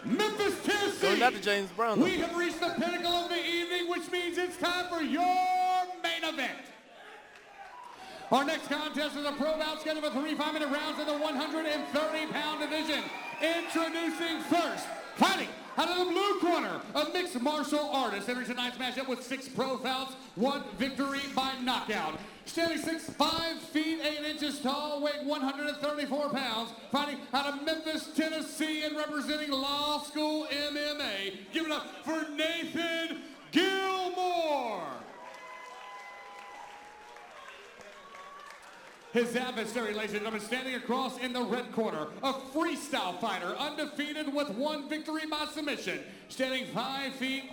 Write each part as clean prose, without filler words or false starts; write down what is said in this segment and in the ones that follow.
Memphis, Tennessee. Going back to James Brown, though. We have reached the pinnacle of the evening, which means it's time for your main event. Our next contest is a pro bout scheduled for 3 5-minute rounds in the 130-pound division. Introducing first, fighting out of the blue corner, a mixed martial artist. Entering tonight's matchup with 6 pro bouts, 1 victory by knockout. Standing 5 feet 8 inches tall, weight 134 pounds, fighting out of Memphis, Tennessee, and representing Law School MMA. Give it up for Nathan Gilmore. His adversary, ladies and gentlemen, standing across in the red corner, a freestyle fighter, undefeated with 1 victory by submission. Standing 5 feet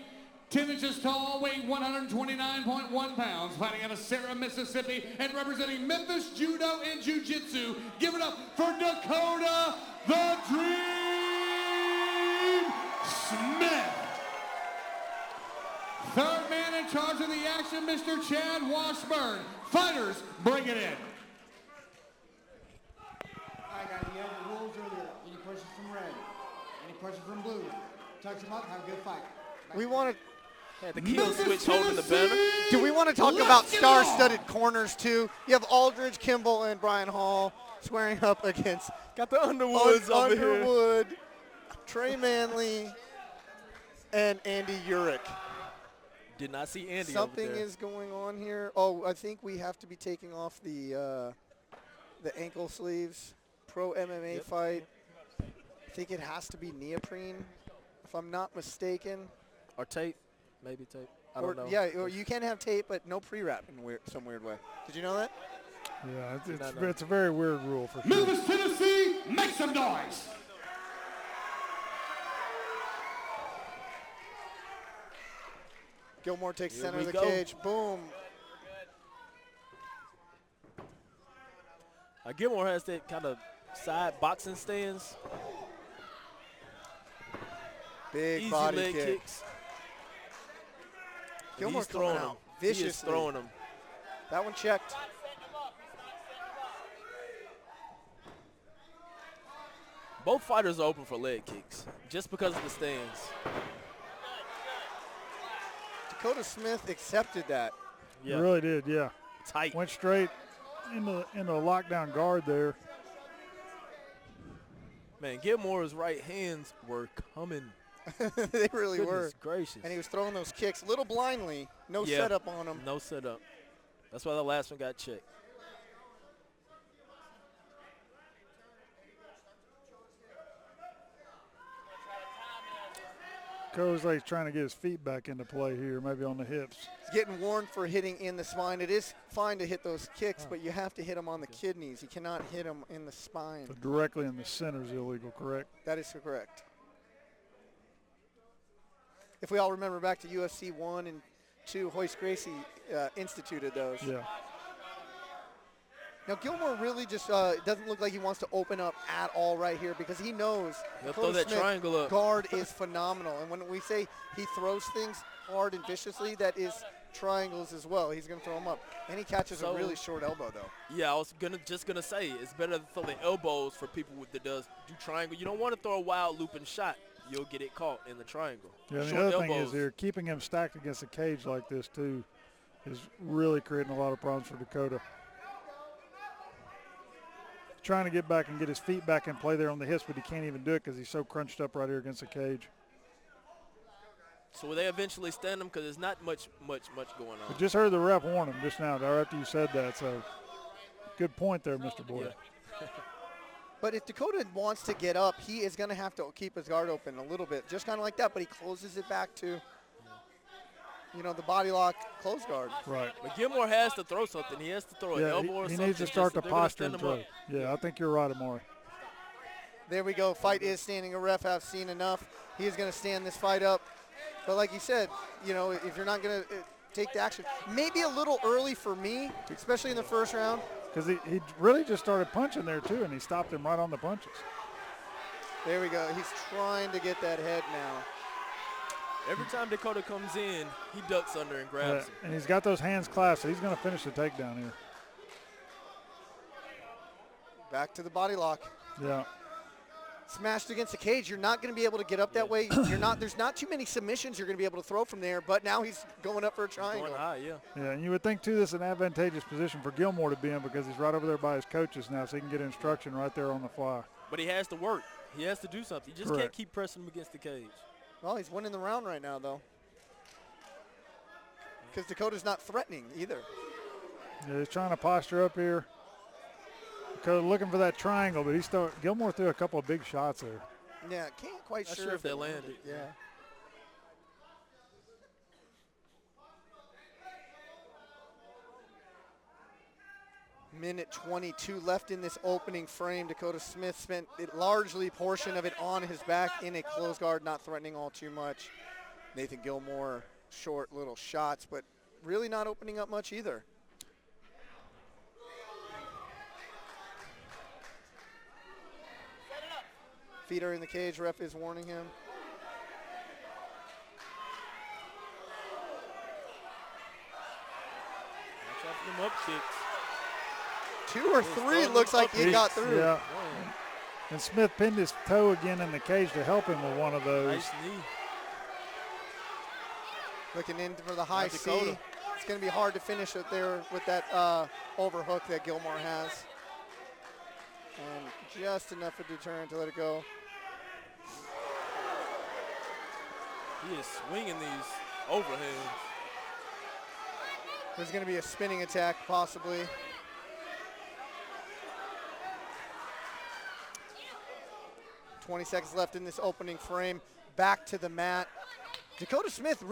10 inches tall, weighing 129.1 pounds, fighting out of Sarah, Mississippi, and representing Memphis Judo and Jiu-Jitsu. Give it up for Dakota, the Dream Smith. Third man in charge of the action, Mr. Chad Washburn. Fighters, bring it in. All right, guys, you have the rules earlier. Any questions from red? Any questions from blue? Touch them up, have a good fight. We want to. Had the kill switch holding the banner. Do we want to talk about star-studded corners too? You have Aldridge, Kimball, and Brian Hall squaring up against Got the Underwoods over here. Underwood, Trey Manley, and Andy Urick. Did not see Andy Something over there. is going on here. Oh, I think we have to be taking off the ankle sleeves. Pro MMA fight. I think it has to be neoprene, if I'm not mistaken. Or tape. Maybe tape. I don't know. Yeah, or you can have tape, but no pre-wrap in some weird way. Did you know that? Yeah, it's a very weird rule for sure. Memphis, Tennessee, make some noise. Gilmore takes Here center we of the go. cage. Boom. Gilmore has that kind of side boxing stance. Big Easy body leg kick. kicks. Gilmore's He's throwing coming them. out He is viciously. throwing them. That one checked. Both fighters are open for leg kicks just because of the stance. Dakota Smith accepted that. He really did, yeah. Tight. Went straight into a lockdown guard there. Man, Gilmore's right hands were coming. They really were. Goodness gracious. And he was throwing those kicks a little blindly. No Yeah. setup on him. No setup. That's why the last one got checked. Dakota's like trying to get his feet back into play here, maybe on the hips. He's getting warned for hitting in the spine. It is fine to hit those kicks, but you have to hit them on the kidneys. You cannot hit them in the spine. But directly in the center is illegal, correct? That is correct. If we all remember back to UFC 1 and 2, Hoist Gracie instituted those. Yeah. Now, Gilmore really just doesn't look like he wants to open up at all right here because he knows He'll Dakota throw that Smith triangle up. guard is phenomenal. And when we say he throws things hard and viciously, that is triangles as well. He's going to throw them up. And he catches a really short elbow, though. Yeah, I was just gonna say it's better to throw the elbows for people that do triangle. You don't want to throw a wild looping shot. You'll get it caught in the triangle. Yeah, and Short the other thing elbows. is here, keeping him stacked against a cage like this, too, is really creating a lot of problems for Dakota. Trying to get back and get his feet back in play there on the hips, but he can't even do it because he's so crunched up right here against the cage. So will they eventually stand him? Because there's not much going on. I just heard the ref warn him just now, right after you said that. So, good point there, Mr. Boyd. Yeah. But if Dakota wants to get up, he is going to have to keep his guard open a little bit, just kind of like that. But he closes it back to, the body lock close guard. Right. But Gilmore has to throw something. He has to throw an elbow or he something. needs to start the They're gonna posture stand and him throw. up. Yeah, I think you're right, Amari. There we go. Fight is standing. A ref have seen enough. He is going to stand this fight up. But like you said, if you're not going to take the action, maybe a little early for me, especially in the first round. Because he really just started punching there, too, and he stopped him right on the punches. There we go. He's trying to get that head now. Every time Dakota comes in, he ducks under and grabs him. And he's got those hands clasped, so he's going to finish the takedown here. Back to the body lock. Yeah. smashed against the cage. You're not going to be able to get up that way. There's not too many submissions you're going to be able to throw from there, but now he's going up for a triangle. Going high, yeah. Yeah, and you would think, too, this is an advantageous position for Gilmore to be in because he's right over there by his coaches now, so he can get instruction right there on the fly. But he has to work. He has to do something. You just can't keep pressing him against the cage. Well, he's winning the round right now, though. Because Dakota's not threatening either. Yeah, he's trying to posture up here. Dakota looking for that triangle, but Gilmore threw a couple of big shots there. Yeah, can't quite Not sure sure if they landed. Yeah. Minute 22 left in this opening frame. Dakota Smith spent largely portion of it on his back in a close guard, not threatening all too much. Nathan Gilmore, short little shots, but really not opening up much either. Feet are in the cage, ref is warning him. Watch out for them up kicks. 2 or 3 looks like he got through. Yeah. And Smith pinned his toe again in the cage to help him with one of those. Nice knee. Looking in for the high C. Dakota. It's going to be hard to finish it there with that overhook that Gilmore has. And just enough of deterrent to let it go. He is swinging these overhands. There's going to be a spinning attack possibly. .20 seconds left in this opening frame. Back to the mat. Dakota Smith,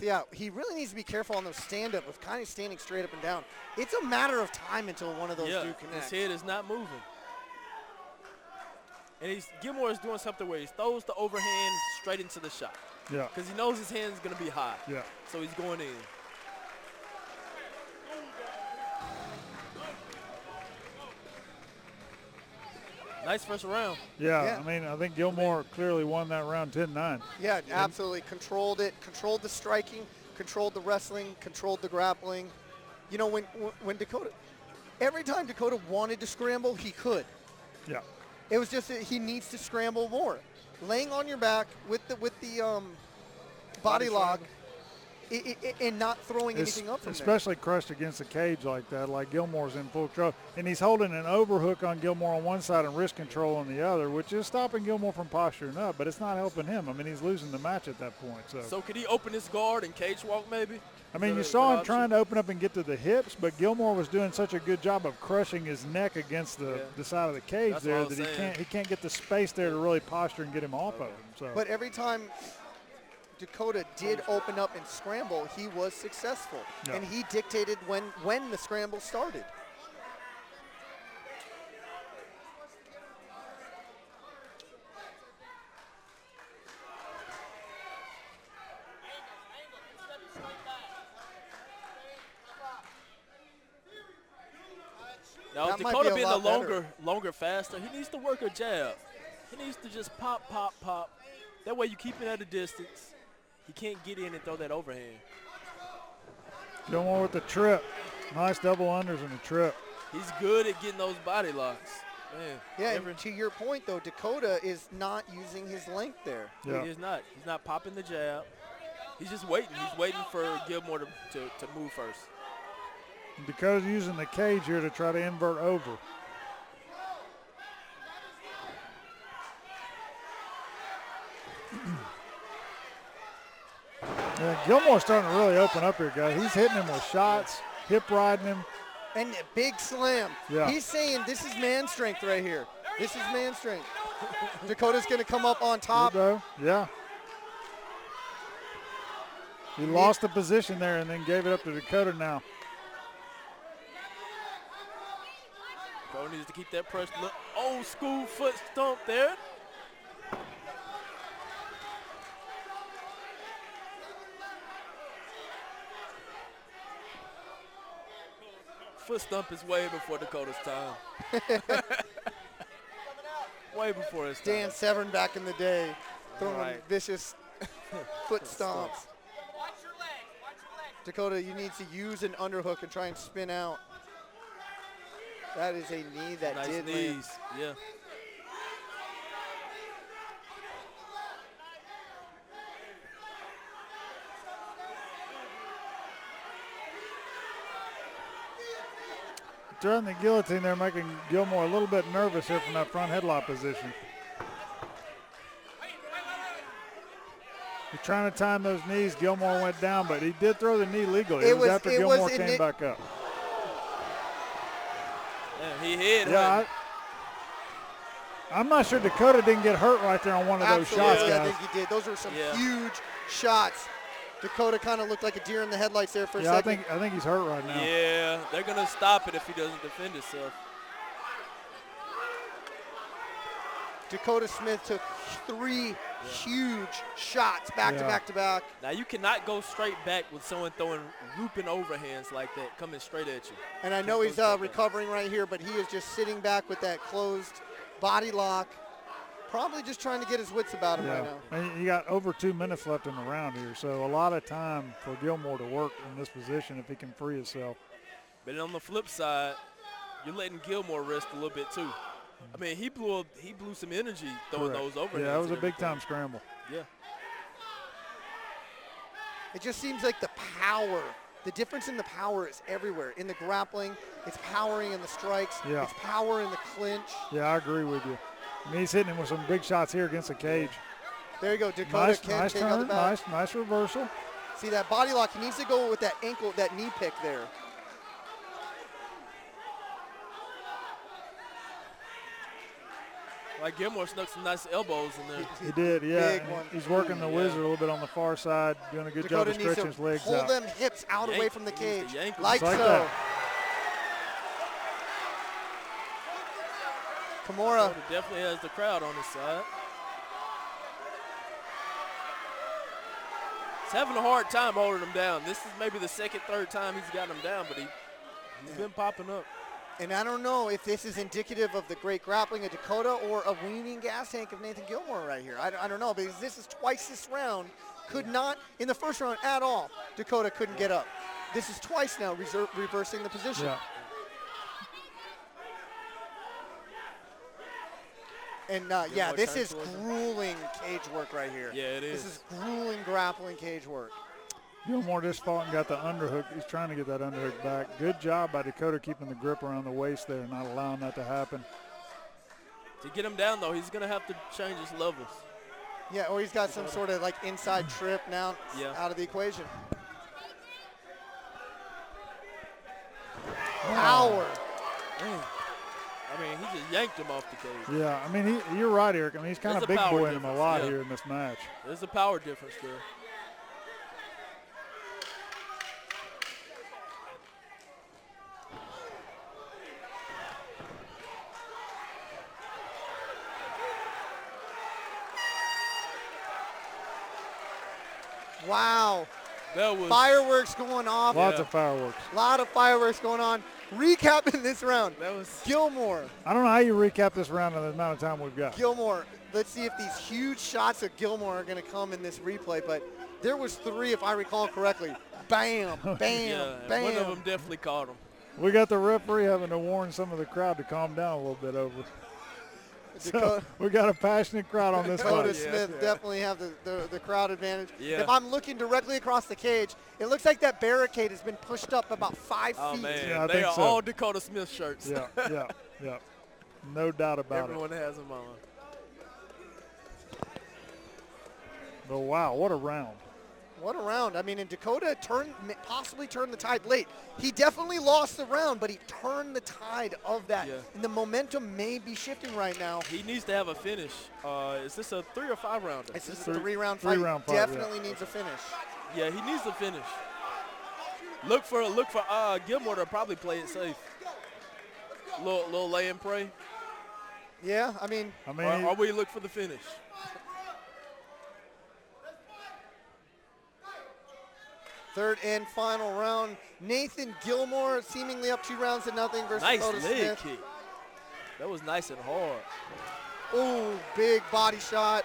yeah, he really needs to be careful on those stand-up with kind of standing straight up and down. It's a matter of time until one of those do connect. His head is not moving. And Gilmore is doing something where he throws the overhand straight into the shot. Yeah. Because he knows his hand is going to be high. Yeah. So he's going in. Nice first round. Yeah, I mean, I think Gilmore clearly won that round 10-9. Yeah, absolutely. Controlled it, controlled the striking, controlled the wrestling, controlled the grappling. You know, when Dakota, every time Dakota wanted to scramble, he could. Yeah. It was just that he needs to scramble more. Laying on your back with the body lock and not throwing anything up from especially crushed against the cage like that, like Gilmore's in full control. And he's holding an overhook on Gilmore on one side and wrist control on the other, which is stopping Gilmore from posturing up, but it's not helping him. I mean, he's losing the match at that point. So could he open his guard and cage walk maybe? I mean, you saw him trying to open up and get to the hips, but Gilmore was doing such a good job of crushing his neck against the side of the cage there that he can't get the space there to really posture and get him off of him. So. But every time Dakota did open up and scramble, he was successful. Yeah. And he dictated when the scramble started. Now, That might Dakota be a being lot longer, faster, he needs to work a jab. He needs to just pop, pop, pop. That way you keep it at a distance. He can't get in and throw that overhand. Gilmore with the trip. Nice double unders and a trip. He's good at getting those body locks. Man. Yeah, and to your point, though, Dakota is not using his length there. Yeah. He is not. He's not popping the jab. He's just waiting. He's waiting for Gilmore to move first. Dakota's using the cage here to try to invert over. Yeah, Gilmore's starting to really open up here, guys. He's hitting him with shots, hip riding him. And a big slam. Yeah. He's saying this is man strength right here. This is man strength. Dakota's going to come up on top. Yeah. He lost the position there and then gave it up to Dakota now. Dakota needs to keep that pressure. Look, old school foot stomp there. Foot stump is way before Dakota's time. Way before his time. Dan Severn back in the day throwing vicious foot stomps. Watch your legs. Dakota, you need to use an underhook and try and spin out. That is a knee that Nice did knees. land. Yeah. throwing the guillotine there, making Gilmore a little bit nervous here from that front headlock position. He's trying to time those knees. Gilmore went down, but he did throw the knee legally. It was after Gilmore came back up. Yeah, he hit. Yeah, I'm not sure Dakota didn't get hurt right there on one of those shots, guys. I think he did. Those were some huge shots. Dakota kind of looked like a deer in the headlights there for a second. I think he's hurt right now. Yeah, they're going to stop it if he doesn't defend himself. Dakota Smith took 3 huge shots back to back to back. Now, you cannot go straight back with someone throwing looping overhands like that, coming straight at you. And I know he's recovering right here, but he is just sitting back with that closed body lock, probably just trying to get his wits about him right now. And you got over 2 minutes left in the round here, so a lot of time for Gilmore to work in this position if he can free himself. But on the flip side, you're letting Gilmore rest a little bit too. I mean, he blew some energy throwing those overhands. Yeah, that was a big-time scramble. Yeah. It just seems like the power, the difference in the power is everywhere. In the grappling, it's powering in the strikes. Yeah. It's power in the clinch. Yeah, I agree with you. I mean, he's hitting him with some big shots here against the cage. There you go. Dakota nice take on the turn, back. nice reversal. See that body lock? He needs to go with that ankle, that knee pick there. Like Gilmore snuck some nice elbows in there. He did, yeah. Big one. He's working the wizard a little bit on the far side, doing a good job of stretching his legs out. Pull them hips out away from the cage, like like so. that. Kimura definitely has the crowd on his side. He's having a hard time holding him down. This is maybe the second, third time he's got him down, but he's been popping up. And I don't know if this is indicative of the great grappling of Dakota or a waning gas tank of Nathan Gilmore right here. I don't know, because this is twice this round. Could not, in the first round at all, Dakota couldn't get up. This is twice now reversing the position. Yeah. And, this is grueling cage work right here. Yeah, it is. This is grueling grappling cage work. Gilmore just fought and got the underhook. He's trying to get that underhook back. Good job by Dakota keeping the grip around the waist there, not allowing that to happen. To get him down, though, he's going to have to change his levels. Yeah, or he's got some sort of like inside trip now out of the equation. Power. I mean, he just yanked him off the cage. Yeah, I mean, you're right, Eric. I mean, he's kind of big boying him a lot here in this match. There's a power difference there. Wow. That was fireworks going off. Lots of fireworks. A lot of fireworks going on. Recapping this round. That was Gilmore. I don't know how you recap this round in the amount of time we've got. Gilmore. Let's see if these huge shots of Gilmore are going to come in this replay. But there was 3, if I recall correctly. Bam, bam, bam. One of them definitely caught him. We got the referee having to warn some of the crowd to calm down a little bit over. So we got a passionate crowd on this Dakota fight. Smith definitely have the crowd advantage. Yeah. If I'm looking directly across the cage, it looks like that barricade has been pushed up about 5 feet. Oh, man. Yeah, I they think are so. all Dakota Smith shirts. Yeah. No doubt about Everyone has them on. But wow, what a round. What a round. I mean, and Dakota possibly turned the tide late. He definitely lost the round, but he turned the tide of that. Yeah. And the momentum may be shifting right now. He needs to have a finish. Is this a 3 or 5 rounder? This is a 3-round fight. Three-round fight, Definitely needs a finish. Yeah, he needs to finish. Look for Gilmore to probably play it safe. Little lay and pray. Yeah, I mean, or we look for the finish. third and final round. Nathan Gilmore seemingly up 2-0 versus Nice Dakota leg Smith. kick. That was nice and hard. Ooh, big body shot.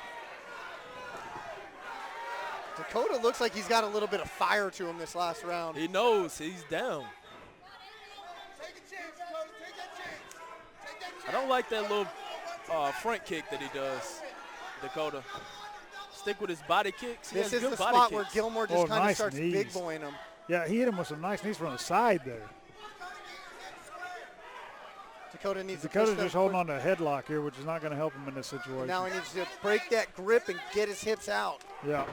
Dakota looks like he's got a little bit of fire to him this last round. He knows he's down. I don't like that little front kick that he does, Dakota. Stick with his body kicks. This is the spot where Gilmore just kind of starts big boying him. Yeah, he hit him with some nice knees from the side there. Dakota needs to Dakota's push them just holding forward. on to a headlock here, which is not going to help him in this situation. Now he needs to break that grip and get his hips out. Yeah.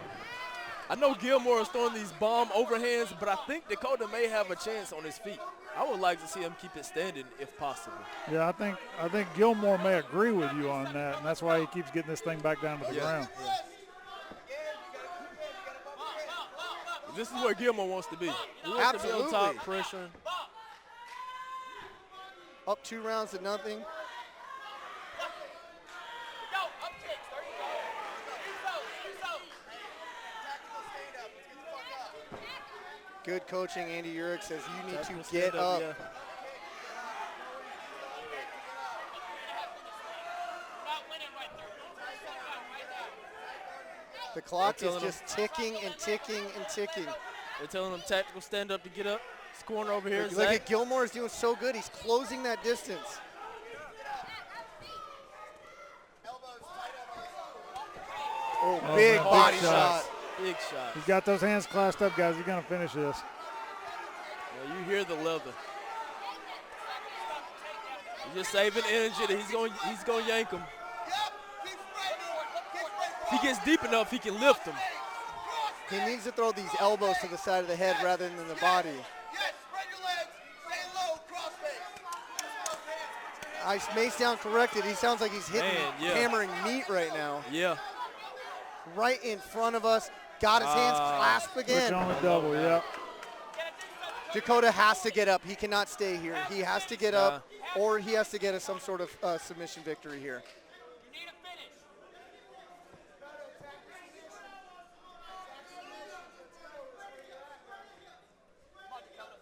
I know Gilmore is throwing these bomb overhands, but I think Dakota may have a chance on his feet. I would like to see him keep it standing if possible. Yeah, I think Gilmore may agree with you on that, and that's why he keeps getting this thing back down to the ground. Yeah. This is where Gilmore wants to be. He wants to be on top, pressure. Up 2 rounds to nothing. Go, up kicks. There you go. Use those. Good coaching. Andy Urick says you need Tactical to get stand up, up. yeah. Not winning right there. Right now. The clock They're is telling just ticking and ticking and ticking. They're telling him tactical stand up to get up. This corner over here. Look at Gilmore is doing so good. He's closing that distance. Oh, big man, body big shot. shots. Big shot. He's got those hands clasped up, guys. He's going to finish this. Now you hear the leather. He's just saving energy that he's going to yank him. If he gets deep enough, he can lift him. He needs to throw these elbows to the side of the head rather than the body. Ice mace down corrected. He sounds like he's hitting, hammering meat right now. Yeah. Right in front of us. Got his hands clasped Switch again. on the double, yeah. Dakota has to get up. He cannot stay here. He has to get up, or he has to get some sort of submission victory here. You need a finish.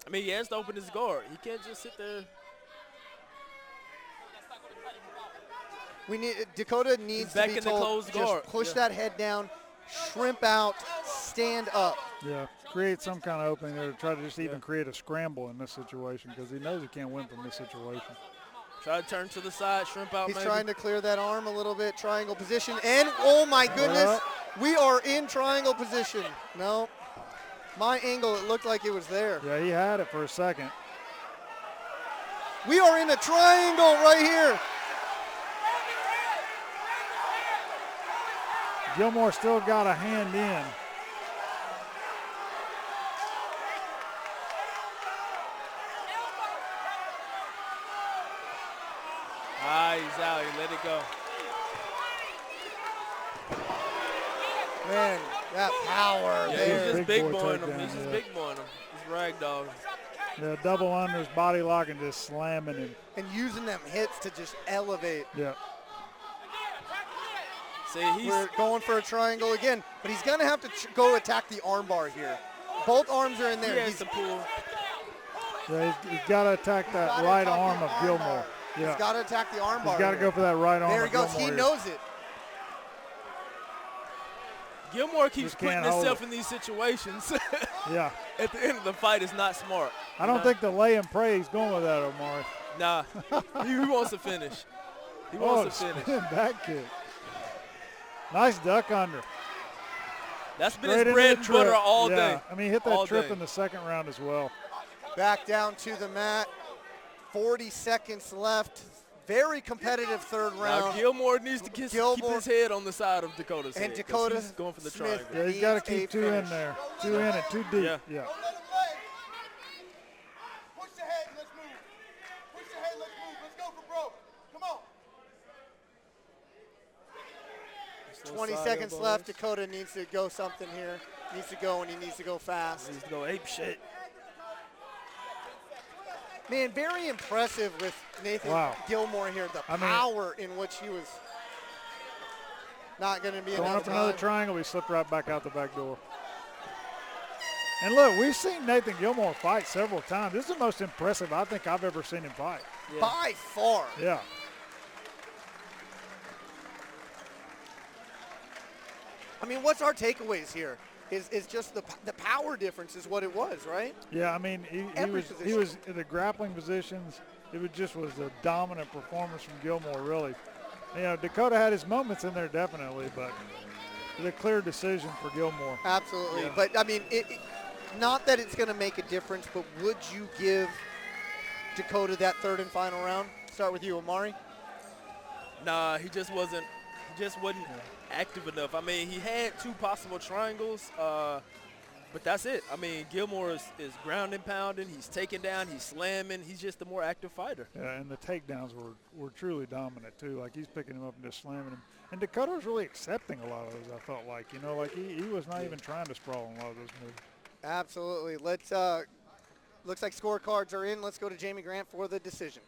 I mean, he has to open his guard. He can't just sit there. Dakota needs to back be in the told, closed just guard. push that head down, shrimp out, stand up. Yeah, create some kind of opening there to try to just even create a scramble in this situation because he knows he can't win from this situation. Try to turn to the side, shrimp out He's maybe. trying to clear that arm a little bit, triangle position, and oh my goodness, we are in triangle position. No, my angle, it looked like it was there. Yeah, he had it for a second. We are in a triangle right here. Gilmore still got a hand in. He's out. He let it go. Man, that power Yeah, there. he's just Big big boy boying him. takedown, He's just yeah. big boying him. He's ragdoll. Yeah, double unders, body lock, and just slamming him. And using them hits to just elevate. Yeah. See, he's We're going for a triangle again, but he's going to have to go attack the armbar here. Both arms are in he there. has to pull. Yeah, he's got to attack that right arm of Gilmore. Yeah. He's got to attack the armbar. He's got to go for that right arm There of he goes. Gilmore He here. knows it. Gilmore keeps Just can't putting hold himself it. in these situations. Yeah. At the end of the fight is not smart. I don't think the lay and pray he's going with that, Omari. Nah, he wants to finish. He wants to finish. Spin back kick. Nice duck under. That's been Straight his into bread the and trip. butter all Yeah. day. I mean, he hit that All trip day. in the second round as well. Back down to the mat. 40 seconds left. Very competitive third Now round. Gilmore needs to keep his head on the side of Dakota's And head, 'cause Dakota he's going for the Smith. triangle. Yeah, he's got to Needs a keep two in finish. there. Two in and two deep. Yeah. Yeah. Push your head and let's move. Push your head, let's move. Let's go for broke. Come on. 20 seconds left. Dakota needs to go something here. Needs to go, and he needs to go fast. Needs to go ape shit. Man, very impressive with Nathan Gilmore here. The power in which he was not going to be Going enough up another time. triangle, he slipped right back out the back door. And look, we've seen Nathan Gilmore fight several times. This is the most impressive I think I've ever seen him fight. Yeah. By far. Yeah. I mean, what's our takeaways here? Is just the power difference is what it was, right? Yeah, I mean, he was in the grappling positions. It was a dominant performance from Gilmore, really. You know, Dakota had his moments in there definitely, but it was a clear decision for Gilmore. Absolutely. Yeah. But, I mean, not that it's going to make a difference, but would you give Dakota that third and final round? Start with you, Amari. Nah, he just wasn't active enough. I mean, he had 2 possible triangles, but that's it. I mean, Gilmore is ground and pounding. He's taking down. He's slamming. He's just a more active fighter. Yeah, and the takedowns were truly dominant, too. Like, he's picking him up and just slamming him. And Dakota was really accepting a lot of those, I felt like. You know, like he was not even trying to sprawl in a lot of those moves. Absolutely. Let's looks like scorecards are in. Let's go to Jamie Grant for the decision.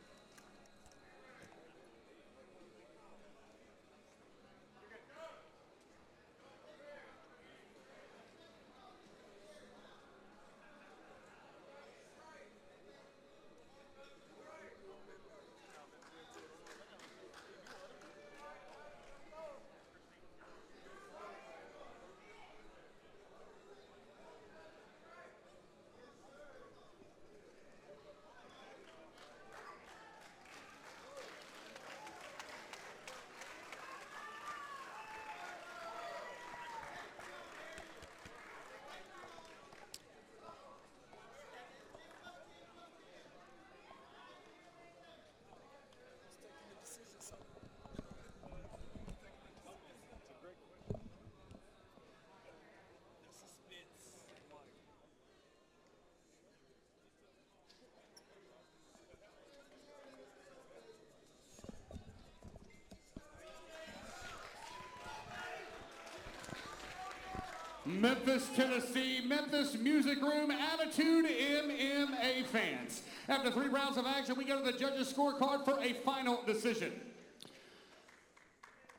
Memphis, Tennessee, Memphis Music Room, Attitude MMA fans. After 3 rounds of action, we go to the judges' scorecard for a final decision.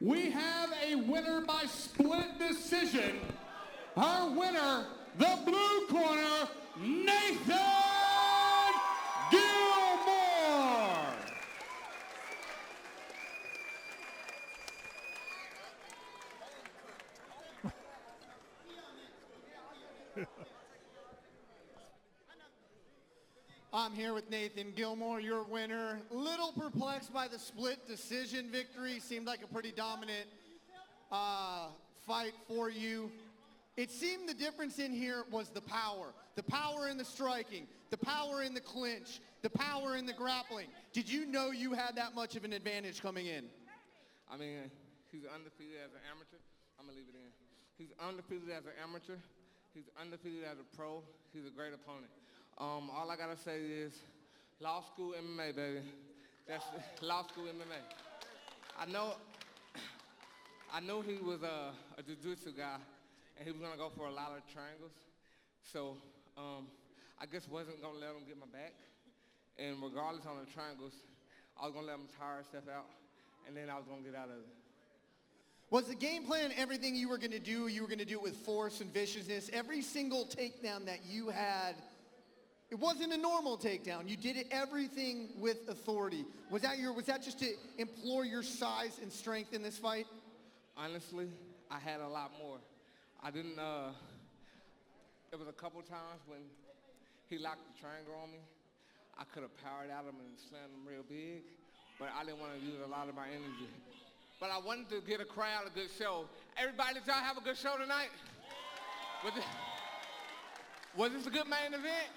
We have a winner by split decision. Our winner, the blue corner, Nathan Gilmore. I'm here with Nathan Gilmore, your winner. Little perplexed by the split decision victory. Seemed like a pretty dominant fight for you. It seemed the difference in here was the power. The power in the striking, the power in the clinch, the power in the grappling. Did you know you had that much of an advantage coming in? I mean, he's undefeated as an amateur. I'm going to leave it in. He's undefeated as an amateur. He's undefeated as a pro. He's a great opponent. All I got to say is law school MMA, baby. That's law school MMA. I know he was a jiu-jitsu guy, and he was going to go for a lot of triangles. So I guess wasn't going to let him get my back. And regardless on the triangles, I was going to let him tire stuff out, and then I was going to get out of it. Was the game plan everything you were going to do it with force and viciousness? Every single takedown that you had, it wasn't a normal takedown. You did everything with authority. Was that just to implore your size and strength in this fight? Honestly, I had a lot more. I didn't, there was a couple times when he locked the triangle on me. I could have powered at him and slammed him real big, but I didn't want to use a lot of my energy. But I wanted to get a crowd a good show. Everybody, did y'all have a good show tonight? Was this a good main event?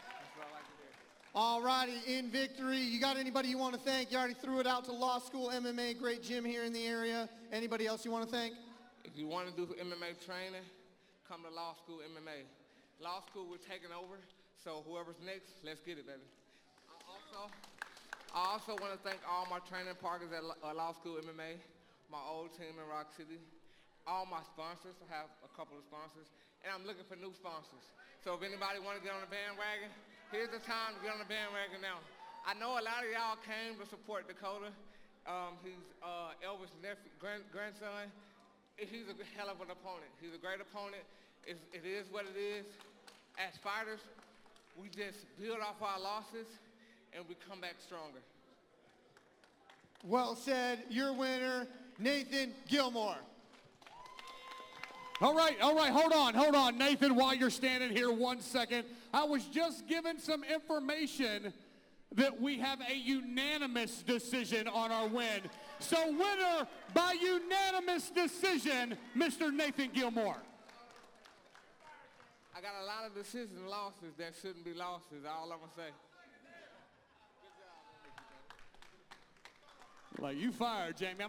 That's what I like to hear. All righty, in victory. You got anybody you want to thank? You already threw it out to Law School MMA, great gym here in the area. Anybody else you want to thank? If you want to do MMA training, come to Law School MMA. Law School, we're taking over, so whoever's next, let's get it, baby. I also want to thank all my training partners at Law School MMA, my old team in Rock City, all my sponsors. I have a couple of sponsors, and I'm looking for new sponsors. So if anybody want to get on the bandwagon, here's the time to get on the bandwagon now. I know a lot of y'all came to support Dakota. He's Elvis' nephew, grandson. He's a hell of an opponent. He's a great opponent. It is what it is. As fighters, we just build off our losses, and we come back stronger. Well said. Your winner, Nathan Gilmore. All right, hold on, Nathan, while you're standing here 1 second. I was just given some information that we have a unanimous decision on our win. So winner by unanimous decision, Mr. Nathan Gilmore. I got a lot of decision losses that shouldn't be losses, all I'm going to say. Like, you fired, Jamie.